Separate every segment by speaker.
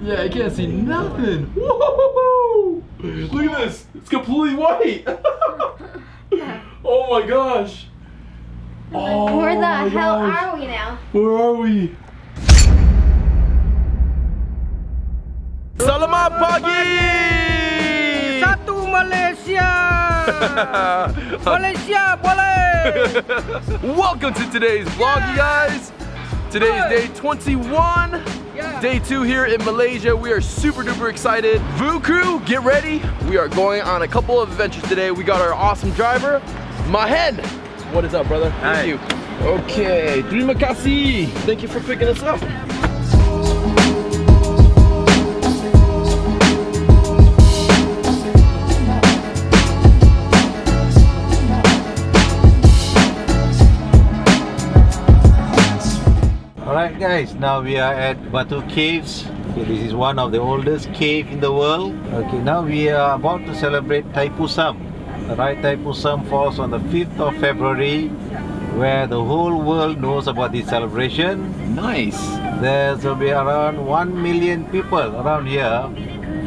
Speaker 1: Yeah, I can't see nothing. Whoa! Look at this. It's completely white. Oh my gosh. Oh,
Speaker 2: where the hell are we now?
Speaker 1: Where are we? Selamat pagi!
Speaker 3: Satu Malaysia! Malaysia boleh!
Speaker 1: Welcome to today's vlog, you guys. Today is day 21. Day 2 here in Malaysia. We are super duper excited. Vu crew, get ready. We are going on a couple of adventures today. We got our awesome driver, Mahen. What is up, brother?
Speaker 3: Hi.
Speaker 1: Thank you. Okay, terima kasih. Thank you for picking us up.
Speaker 4: Alright guys, now we are at Batu Caves. Okay, this is one of the oldest cave in the world. Okay, now we are about to celebrate Thaipusam. Right, Thaipusam falls on the 5th of February, where the whole world knows about this celebration.
Speaker 1: Nice.
Speaker 4: There will be around 1 million people around here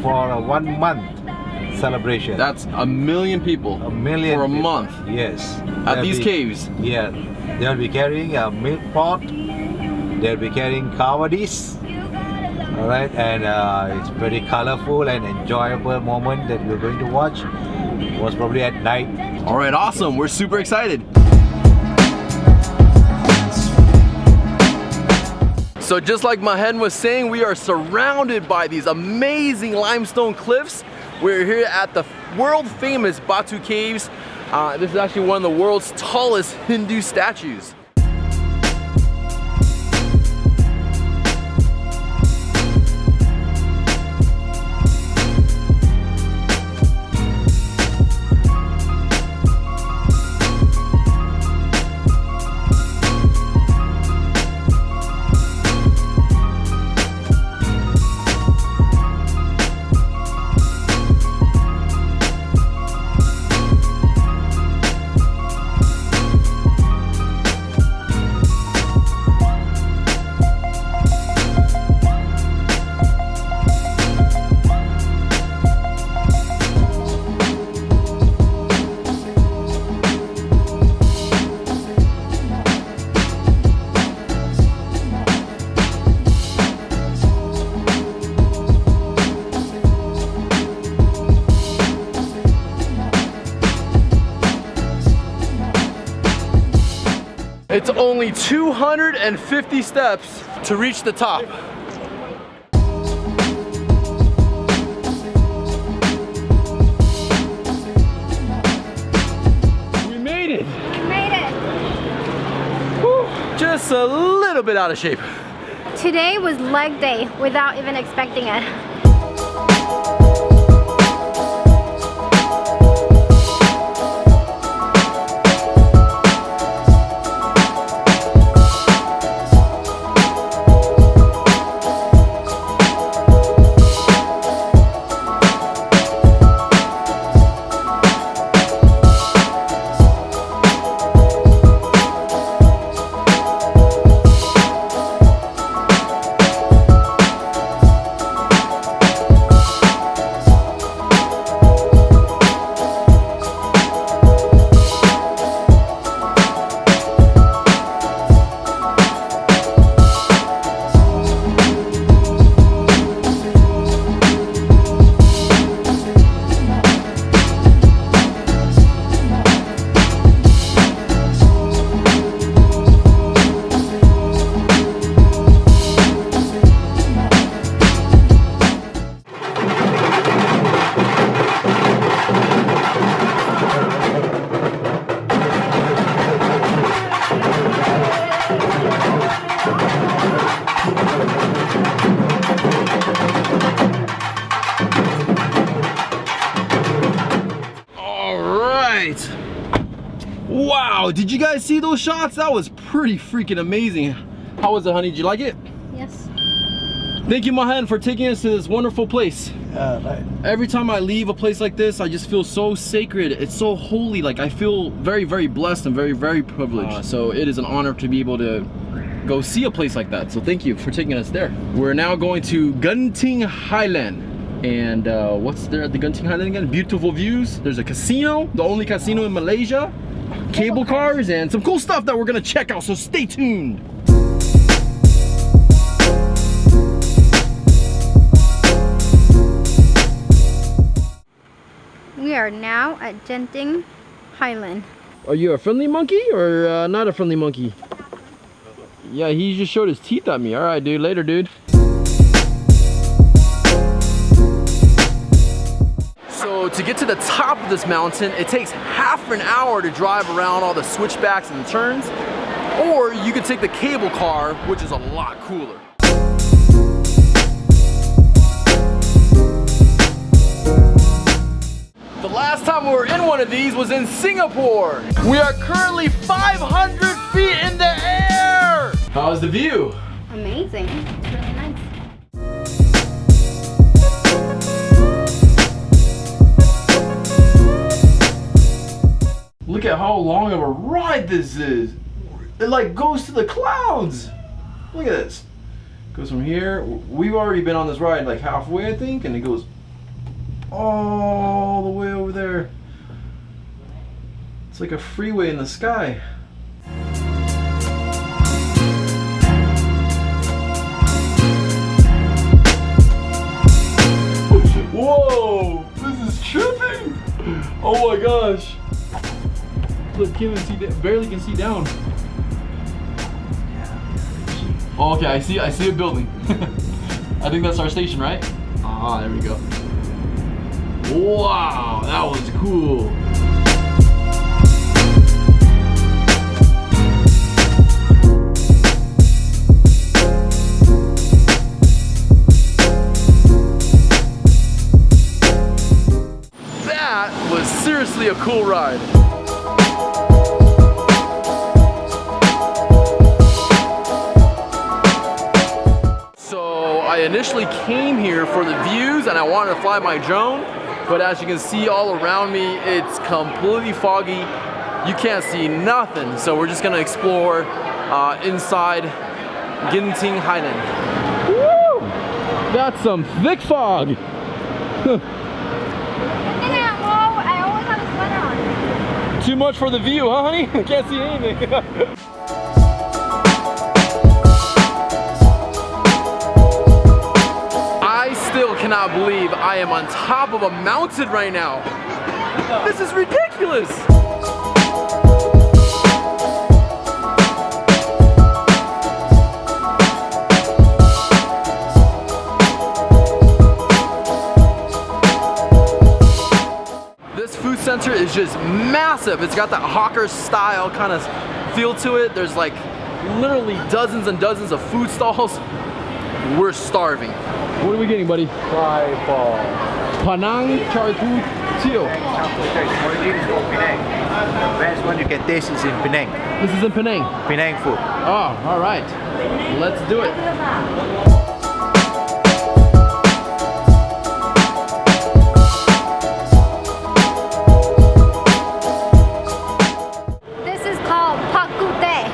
Speaker 4: for a 1 month celebration.
Speaker 1: That's 1 million people.
Speaker 4: 1 million
Speaker 1: for a
Speaker 4: people.
Speaker 1: month.
Speaker 4: Yes.
Speaker 1: At these caves.
Speaker 4: Yeah. They'll be carrying a milk pot. They'll be carrying kawadis. Alright, and it's very colorful and enjoyable moment that we're going to watch. Most probably at night.
Speaker 1: Alright, awesome. We're super excited. So just like Mahen was saying, we are surrounded by these amazing limestone cliffs. We're here at the world famous Batu Caves. This is actually one of the world's tallest Hindu statues. It's only 250 steps to reach the top. We made it!
Speaker 2: We made it!
Speaker 1: Whew, just a little bit out of shape.
Speaker 2: Today was leg day without even expecting it.
Speaker 1: Wow, did you guys see those shots? That was pretty freaking amazing. How was it, honey? Did you like it?
Speaker 2: Yes.
Speaker 1: Thank you, Mahen, for taking us to this wonderful place.
Speaker 4: Right.
Speaker 1: Every time I leave a place like this, I just feel so sacred. It's so holy. Like, I feel very, very blessed and very, very privileged. So it is an honor to be able to go see a place like that. So thank you for taking us there. We're now going to Genting Highlands. And what's there at the Genting Highlands again? Beautiful views. There's a casino, the only casino in Malaysia. Cable cars and some cool stuff that we're gonna check out, so stay tuned.
Speaker 2: We are now at Genting Highlands.
Speaker 1: Are you a friendly monkey or not a friendly monkey? Yeah, he just showed his teeth at me. All right, dude, later, dude. So to get to the top of this mountain, it takes half an hour to drive around all the switchbacks and turns, or you could take the cable car, which is a lot cooler. The last time we were in one of these was in Singapore. We are currently 500 feet in the air. How's the view?
Speaker 2: Amazing. It's really nice.
Speaker 1: Look at how long of a ride this is. It like goes to the clouds. Look at this. Goes from here. We've already been on this ride like halfway, I think, and it goes all the way over there. It's like a freeway in the sky. Whoa! This is tripping! Oh my gosh! Look, can't even see, barely can see down. Oh, okay, I see a building. I think that's our station, right? Ah, there we go. Wow, that was cool. That was seriously a cool ride. So I initially came here for the views and I wanted to fly my drone. But as you can see all around me, it's completely foggy. You can't see nothing. So we're just gonna explore inside Genting Highlands. Woo! That's some thick fog.
Speaker 2: I always have a sweater on.
Speaker 1: Too much for the view, huh, honey? I can't see anything. I still cannot believe I am on top of a mountain right now. This is ridiculous. This food center is just massive. It's got that hawker style kind of feel to it. There's like literally dozens and dozens of food stalls. We're starving. What are we getting, buddy?
Speaker 4: Try for
Speaker 1: Panang char kway teow.
Speaker 4: origins from Penang. The best one you can taste is in Penang.
Speaker 1: This is in Penang.
Speaker 4: Penang food.
Speaker 1: Oh, all right. Let's do it.
Speaker 2: This is called Pak Kute.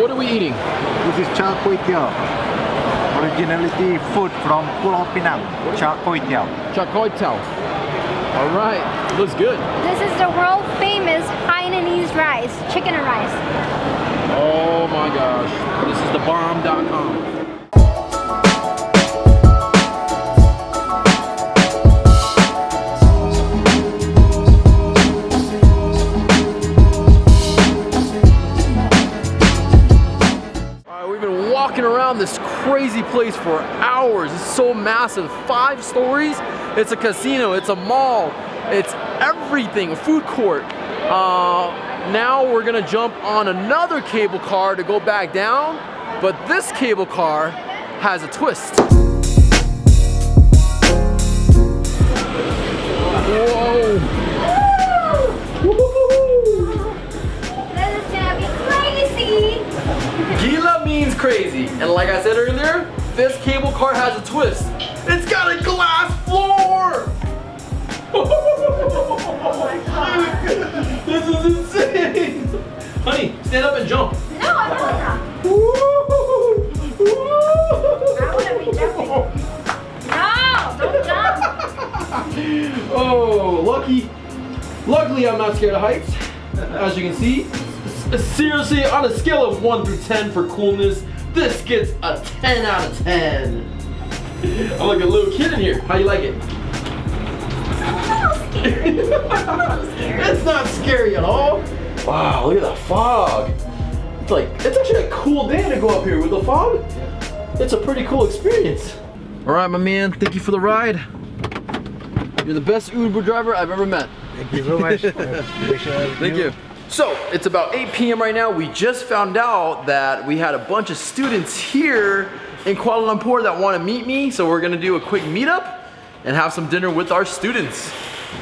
Speaker 1: What are we eating?
Speaker 4: This is char kway teow. Originality food from Pulau Pinang. Char kway teow.
Speaker 1: Char kway teow. All right. Looks good.
Speaker 2: This is the world famous Hainanese rice, chicken and rice.
Speaker 1: Oh my gosh. This is the bomb.com. Walking around this crazy place for hours. It's so massive. 5 stories. It's a casino. It's a mall. It's everything. A food court. Now we're gonna jump on another cable car to go back down. But this cable car has a twist. Whoa.
Speaker 2: This is gonna be crazy.
Speaker 1: Gila means crazy, and like I said earlier, this cable car has a twist. It's got a glass floor! Oh my God. This is insane! Honey, stand up and jump.
Speaker 2: No, I don't want that. I want to be jumping. No, don't jump.
Speaker 1: Oh, luckily I'm not scared of heights. As you can see, seriously, on a scale of 1 through 10 for coolness, this gets a 10 out of 10. I'm like a little kid in here. How you like it? It's not scary at all. Wow, look at the fog. It's actually a cool day to go up here with the fog. It's a pretty cool experience. All right, my man, thank you for the ride. You're the best Uber driver I've ever met.
Speaker 3: Thank you so much.
Speaker 1: Thank you. So, it's about 8 p.m. right now. We just found out that we had a bunch of students here in Kuala Lumpur that want to meet me. So we're gonna do a quick meetup and have some dinner with our students.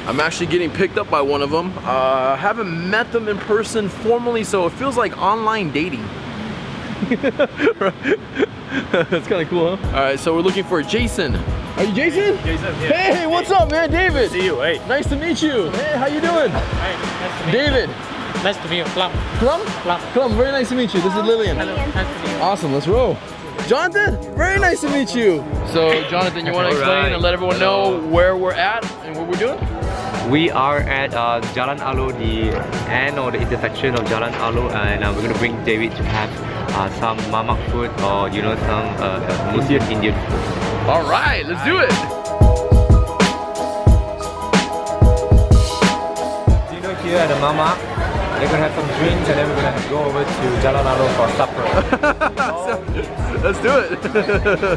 Speaker 1: I'm actually getting picked up by one of them. I haven't met them in person formally, so it feels like online dating. That's kind of cool, huh? All right, so we're looking for Jason. Are you Jason?
Speaker 5: Jason, yeah.
Speaker 1: Hey, what's up, man? David.
Speaker 5: See you, hey.
Speaker 1: Nice to meet you. Hey, how you doing?
Speaker 5: Hi, nice to meet
Speaker 1: David.
Speaker 5: you. Nice to meet you. Plum.
Speaker 1: Plum?
Speaker 5: Plum.
Speaker 1: Plum, very nice to meet you. This is Lillian.
Speaker 5: Hello, nice to meet you.
Speaker 1: Awesome, let's roll. Jonathan, very nice to meet you. So, Jonathan, you want to explain and let everyone know where we're at and what we're doing?
Speaker 6: We are at Jalan Alu, the end or the intersection of Jalan Alu, and we're going to bring David to have some mamak food or some Muslim Indian food.
Speaker 1: All right, let's do it.
Speaker 6: Dinner here at the mamak. They're going to have some drinks and then we're going to go over to Jalan Alu for supper.
Speaker 1: Let's do it.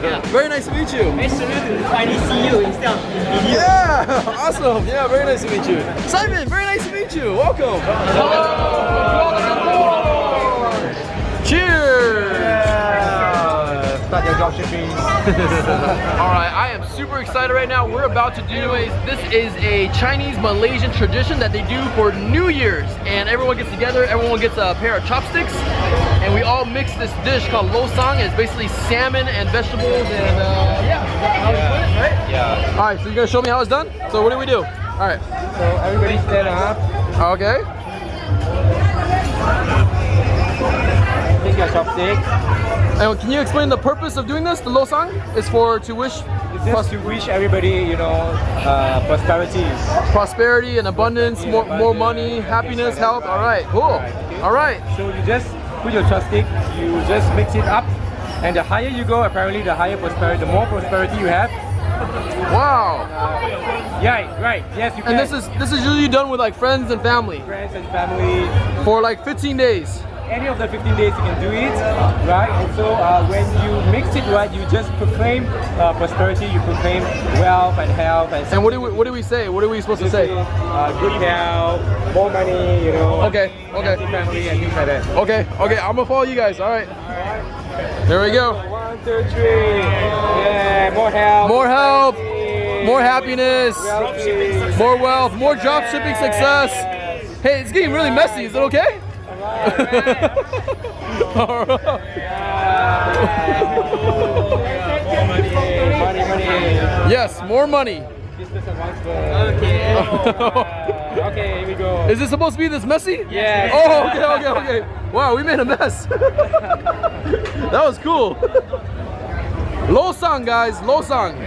Speaker 5: Yeah.
Speaker 1: Very nice to meet you.
Speaker 5: Nice to meet you. Finally see you instead of video.
Speaker 1: Yeah, awesome. Yeah, very nice to meet you. Simon, very nice to meet you. Welcome. Hello. Cheers.
Speaker 6: Start your dropshipping.
Speaker 1: All right, I am super excited right now. We're about to do this is a Chinese Malaysian tradition that they do for New Year's, and everyone gets together. Everyone gets a pair of chopsticks, and we all mix this dish called lo sang. It's basically salmon and vegetables, and yeah, how we put it, right?
Speaker 6: Yeah.
Speaker 1: All right, so you're gonna show me how it's done. So what do we do? All right.
Speaker 6: So everybody stand up.
Speaker 1: Okay.
Speaker 6: Take your chopstick.
Speaker 1: And can you explain the purpose of doing this? The lo sang is to wish
Speaker 6: It's just to wish everybody, prosperity.
Speaker 1: prosperity and abundance, more money, happiness, health. All right, cool. All right.
Speaker 6: So you just put your chopstick, you just mix it up, and the higher you go, apparently the higher prosperity, the more prosperity you have.
Speaker 1: Wow.
Speaker 6: Yeah, right. Yes, you can.
Speaker 1: And this is usually done with like friends and family
Speaker 6: friends and family.
Speaker 1: for like 15 days.
Speaker 6: Any of the 15 days you can do it, right? And so when you mix it right, you just proclaim prosperity, you proclaim wealth and health.
Speaker 1: And what do we say? What are we supposed to say?
Speaker 6: Good health, more money,
Speaker 1: Okay, okay.
Speaker 6: healthy family and things like that.
Speaker 1: Okay, I'm gonna follow you guys. All right. There we go.
Speaker 6: 1, 2, 3. Yeah, more health.
Speaker 1: More health,
Speaker 6: prosperity,
Speaker 1: more happiness,
Speaker 6: wealthy.
Speaker 1: more wealth, more job shipping success. Hey, it's getting really messy. Is it okay? All right.
Speaker 6: Money.
Speaker 1: Yes, more money.
Speaker 6: Okay. Okay, here we go.
Speaker 1: Is this supposed to be this messy?
Speaker 6: Yes.
Speaker 1: Oh, okay. Wow, we made a mess. That was cool. Lo sang, guys, lo sang.